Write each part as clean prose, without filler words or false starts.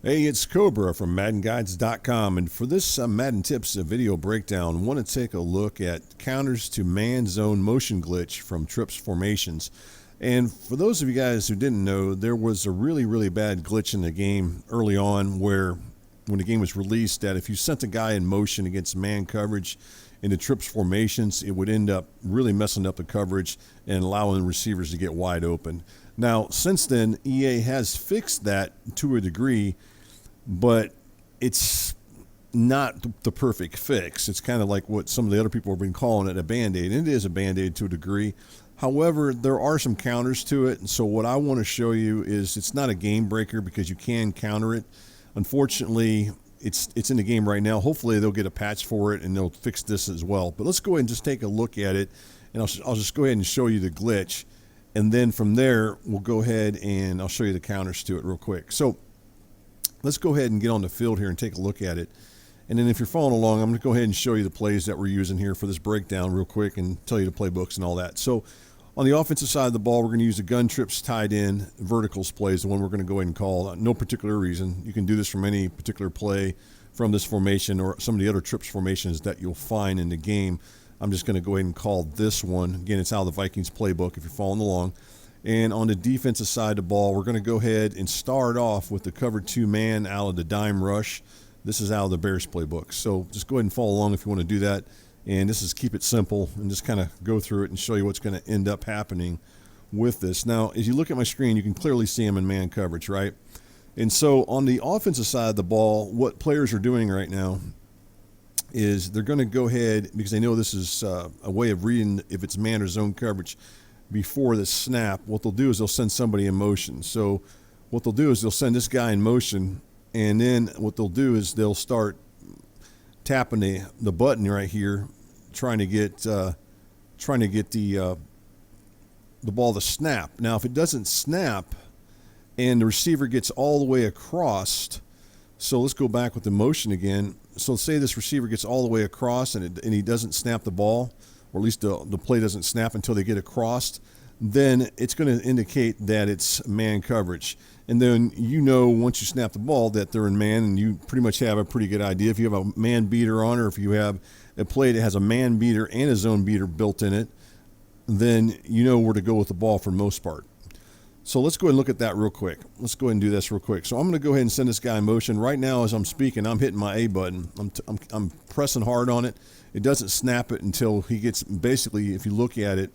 Hey, it's Cobra from MaddenGuides.com, and for this Madden Tips video breakdown, I want to take a look at counters to man zone motion glitch from trips formations. And for those of you guys who didn't know, there was a really bad glitch in the game early on where when the game was released that if you sent a guy in motion against man coverage into trips formations, it would end up really messing up the coverage and allowing receivers to get wide open. Now, since then, EA has fixed that to a degree, but it's not the perfect fix. It's kind of like what some of the other people have been calling it, a Band-Aid. And it is a Band-Aid to a degree. However, there are some counters to it. And so what I want to show you is it's not a game breaker because you can counter it. Unfortunately, it's in the game right now. Hopefully they'll get a patch for it and they'll fix this as well. But let's go ahead and just take a look at it. And I'll just go ahead and show you the glitch. And then from there, we'll go ahead and I'll show you the counters to it real quick. So let's go ahead and get on the field here and take a look at it. And then if you're following along, I'm going to go ahead and show you the plays that we're using here for this breakdown real quick and tell you the playbooks and all that. So on the offensive side of the ball, we're going to use the gun trips tied in verticals plays, the one we're going to go ahead and call. No particular reason. You can do this from any particular play from this formation or some of the other trips formations that you'll find in the game. I'm just going to go ahead and call this one. Again, it's out of the Vikings playbook if you're following along. And on the defensive side of the ball, we're going to go ahead and start off with the cover 2 man out of the dime rush. This is out of the Bears playbook. So just go ahead and follow along if you want to do that. And this is keep it simple and just kind of go through it and show you what's going to end up happening with this. Now, as you look at my screen, you can clearly see him in man coverage, right? And so on the offensive side of the ball, what players are doing right now is they're going to go ahead, because they know this is a way of reading if it's man or zone coverage before the snap. What they'll do is they'll send somebody in motion. So what they'll do is they'll send this guy in motion, and then what they'll do is they'll start tapping the button right here, trying to get the ball to snap. Now, if it doesn't snap and the receiver gets all the way across, so let's go back with the motion again. So say this receiver gets all the way across and he doesn't snap the ball, or at least the play doesn't snap until they get across, then it's going to indicate that it's man coverage. And then you know once you snap the ball that they're in man, and you pretty much have a pretty good idea. If you have a man beater on, or if you have a play that has a man beater and a zone beater built in it, then you know where to go with the ball for the most part. So let's go ahead and look at that real quick. Let's go ahead and do this real quick. So I'm going to go ahead and send this guy in motion. Right now as I'm speaking, I'm hitting my A button. I'm pressing hard on it. It doesn't snap it until he gets, basically, if you look at it,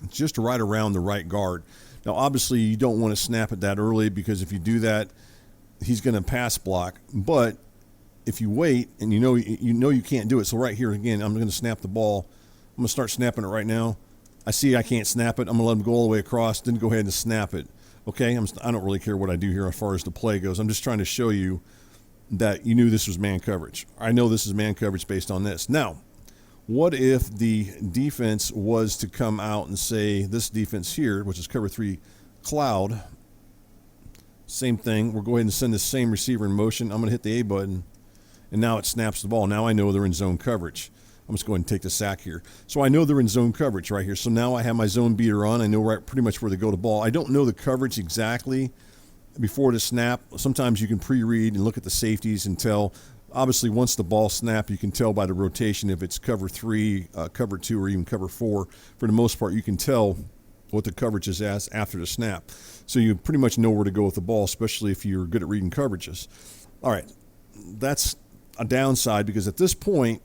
just right around the right guard. Now, obviously, you don't want to snap it that early, because if you do that, he's going to pass block. But if you wait and you know you can't do it, so right here again, I'm going to snap the ball. I'm going to start snapping it right now. I see I can't snap it. I'm going to let him go all the way across, then go ahead and snap it. Okay, I don't really care what I do here as far as the play goes. I'm just trying to show you that you knew this was man coverage. I know this is man coverage based on this. Now, what if the defense was to come out and say this defense here, which is cover 3 cloud, same thing. We'll go ahead and send this same receiver in motion. I'm going to hit the A button, and now it snaps the ball. Now I know they're in zone coverage. I'm just going to take the sack here. So I know they're in zone coverage right here. So now I have my zone beater on. I know pretty much where to go to ball. I don't know the coverage exactly before the snap. Sometimes you can pre-read and look at the safeties and tell. Obviously, once the ball snaps, you can tell by the rotation if it's cover 3, cover 2, or even cover 4. For the most part, you can tell what the coverage is as after the snap. So you pretty much know where to go with the ball, especially if you're good at reading coverages. All right, that's a downside, because at this point,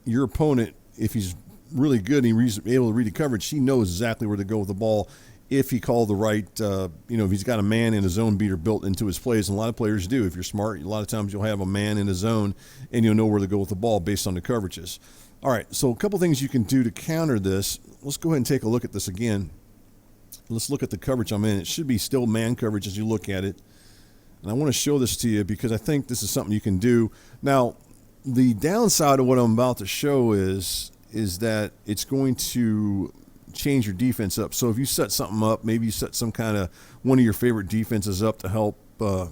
your opponent, if he's really good and he's able to read the coverage, he knows exactly where to go with the ball if he called the right, if he's got a man and a zone beater built into his plays. And a lot of players do. If you're smart, a lot of times you'll have a man in a zone and you'll know where to go with the ball based on the coverages. All right, so a couple things you can do to counter this. Let's go ahead and take a look at this again. Let's look at the coverage I'm in. It should be still man coverage as you look at it. And I want to show this to you because I think this is something you can do. Now, the downside of what I'm about to show is that it's going to change your defense up. So if you set something up, maybe you set some kind of one of your favorite defenses up to help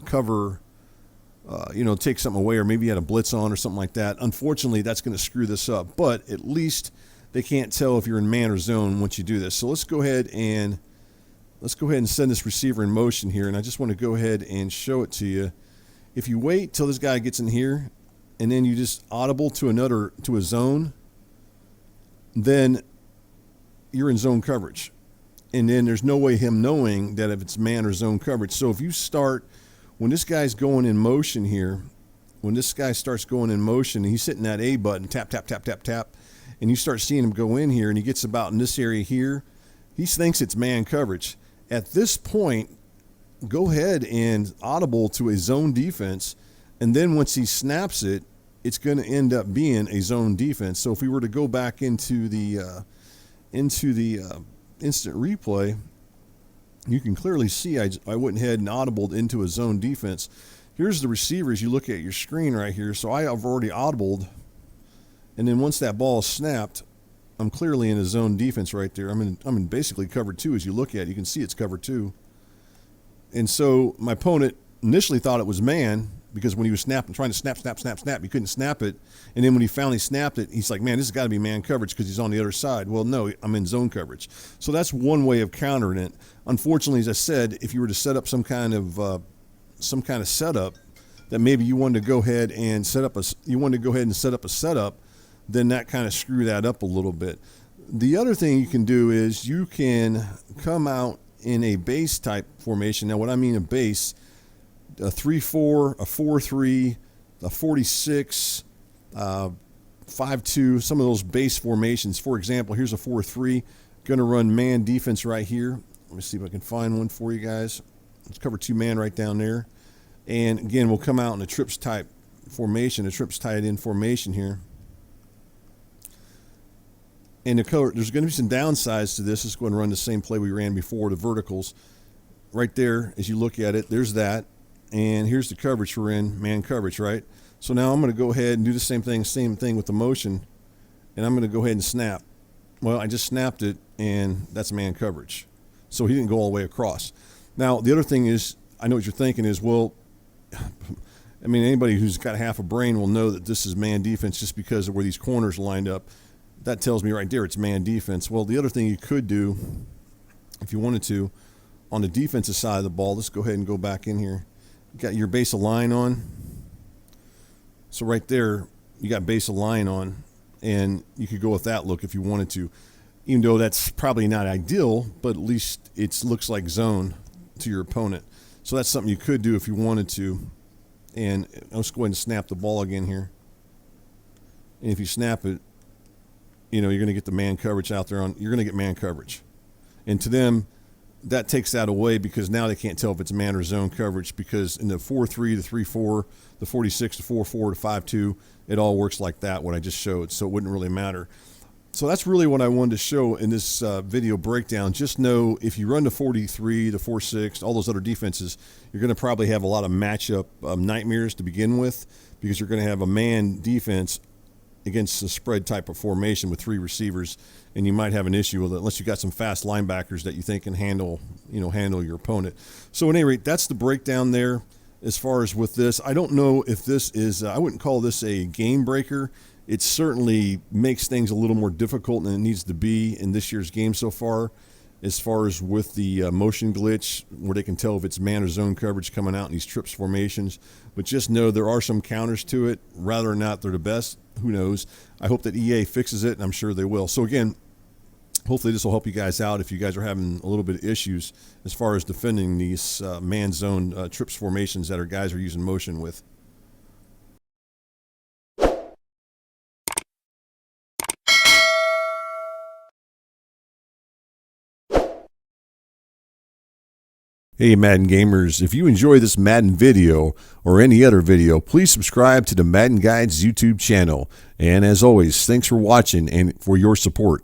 cover, take something away, or maybe you had a blitz on or something like that. Unfortunately, that's going to screw this up. But at least they can't tell if you're in man or zone once you do this. So let's go ahead and send this receiver in motion here. And I just want to go ahead and show it to you. If you wait till this guy gets in here and then you just audible to a zone, then you're in zone coverage. And then there's no way him knowing that if it's man or zone coverage. So if you start, when this guy's going in motion here, when this guy starts going in motion and he's hitting that A button, tap, tap, tap, tap, tap, and you start seeing him go in here and he gets about in this area here, he thinks it's man coverage. At this point, go ahead and audible to a zone defense, and then once he snaps it, it's going to end up being a zone defense. So if we were to go back into the instant replay, you can clearly see I went ahead and audibled into a zone defense. Here's the receiver as you look at your screen right here. So I have already audibled, and then once that ball is snapped, I'm clearly in a zone defense right there. I'm in basically cover 2 as you look at it. You can see it's cover 2. And so my opponent initially thought it was man, because when he was trying to snap, he couldn't snap it. And then when he finally snapped it, he's like, man, this has got to be man coverage because he's on the other side. Well, no, I'm in zone coverage. So that's one way of countering it. Unfortunately, as I said, if you were to set up some kind of setup that maybe you wanted to go ahead and set up a setup, then that kind of screw that up a little bit. The other thing you can do is you can come out in a base type formation. Now, what I mean a base, a 3-4, a 4-3, a 46, 5-2, some of those base formations. For example, here's a 4-3. Going to run man defense right here. Let me see if I can find one for you guys. Let's cover 2 man right down there. And again, we'll come out in a trips type formation, a trips tight end formation here. And there's going to be some downsides to this. Let's go ahead and run the same play we ran before, the verticals. Right there, as you look at it, there's that. And here's the coverage we're in, man coverage, right? So now I'm going to go ahead and do the same thing with the motion. And I'm going to go ahead and snap. Well, I just snapped it, and that's man coverage. So he didn't go all the way across. Now, the other thing is, I know what you're thinking is, well, I mean, anybody who's got half a brain will know that this is man defense just because of where these corners lined up. That tells me right there it's man defense. Well, the other thing you could do, if you wanted to, on the defensive side of the ball, let's go ahead and go back in here. You got your base of line on. So right there, you got base of line on, and you could go with that look if you wanted to. Even though that's probably not ideal, but at least it looks like zone to your opponent. So that's something you could do if you wanted to. And let's go ahead and snap the ball again here. And if you snap it, you know, you're going to get the man coverage out there you're going to get man coverage. And to them, that takes that away because now they can't tell if it's man or zone coverage because in the 4-3, the 3-4, the 46, the 4-4, the 5-2, it all works like that, what I just showed. So it wouldn't really matter. So that's really what I wanted to show in this video breakdown. Just know if you run the 43, the 4-6, all those other defenses, you're going to probably have a lot of matchup nightmares to begin with because you're going to have a man defense against a spread type of formation with 3 receivers, and you might have an issue with it unless you got some fast linebackers that you think can handle your opponent. So at any rate, that's the breakdown there as far as with this. I don't know if this is, I wouldn't call this a game breaker. It certainly makes things a little more difficult than it needs to be in this year's game so far as with the motion glitch where they can tell if it's man or zone coverage coming out in these trips formations. But just know there are some counters to it. Whether or not they're the best, who knows. I hope that EA fixes it, and I'm sure they will. So again, hopefully this will help you guys out if you guys are having a little bit of issues as far as defending these man zone trips formations that our guys are using motion with. Hey Madden gamers, if you enjoy this Madden video or any other video, please subscribe to the Madden Guides YouTube channel. And as always, thanks for watching and for your support.